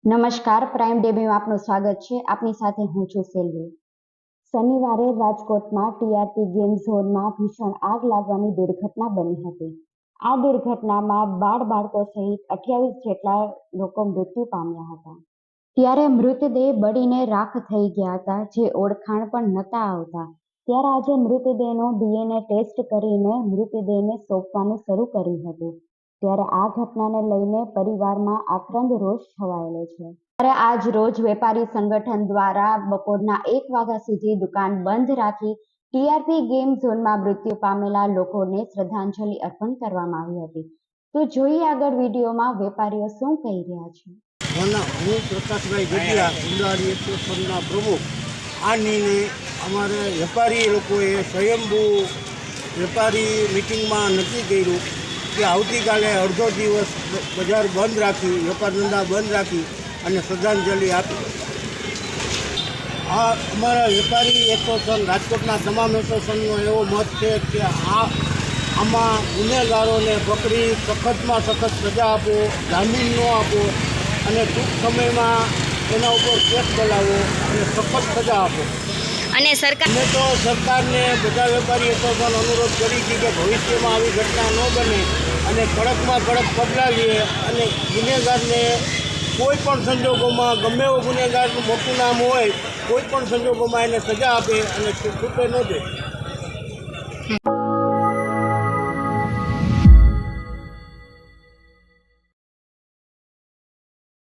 નમસ્કાર, પ્રાઇમ ડેબીમાં આપનું સ્વાગત છે. આપની સાથે હું છું સેલ્વી. શનિવારે રાજકોટમાં ટીઆરપી ગેમ ઝોનમાં ભીષણ આગ લાગવાની દુર્ઘટના બની હતી. આ દુર્ઘટનામાં બાળકો સહિત 28 જેટલા લોકો મૃત્યુ પામ્યા હતા. ત્યારે મૃતદેહ બળીને રાખ થઈ ગયા હતા, જે ઓળખાણ પણ નહોતા આવતા. ત્યારે આજે મૃતદેહનો ડીએનએ ટેસ્ટ કરીને મૃતદેહને સોંપવાનું શરૂ કર્યું હતું. ત્યારે આ ઘટનાને લઈને પરિવારમાં આક્રંદ રોષ છવાયેલો છે. ત્યારે આજ રોજ વેપારી સંગઠન દ્વારા બપોરના 1 વાગ્યા સુધી દુકાન બંધ રાખી ટીઆરપી ગેમ ઝોનમાં મૃત્યુ પામેલા લોકોને શ્રદ્ધાંજલિ અર્પણ કરવામાં આવી હતી. તો જોઈએ આગળ વિડીયોમાં વેપારીઓ શું કહી રહ્યા છે. હું પ્રકાશભાઈ ગઢિયા, ઉંડાળી એસોસિએશનના પ્રમુખ. આ નિર્ણય અમારે વેપારી લોકોએ સ્વયંભૂ વેપારી મિટિંગમાં નક્કી કર્યું કે આવતીકાલે અડધો દિવસ બજાર બંધ રાખી, વેપાર ધંધા બંધ રાખી અને શ્રદ્ધાંજલિ આપી. આ અમારા વેપારી એસોસિએશન, રાજકોટના તમામ એસોસિએશનનો એવો મત છે કે આમાં ગુનેગારોને પકડી સખતમાં સખત સજા આપો, જામીન ન આપો અને ટૂંક સમયમાં એના ઉપર કેસ ચલાવો અને સખત સજા આપો. અને અમે તો સરકારને બધા વેપારી એસોસિએશન અનુરોધ કરી છે કે ભવિષ્યમાં આવી ઘટના ન બને અને કડકમાં કડક પગલાં લે અને ગુનેગારને કોઈ પણ સંજોગોમાં, ગમે એવો ગુનેગારનું મોટું નામ હોય, કોઈ પણ સંજોગોમાં એને સજા આપે અને છૂટે ન દે.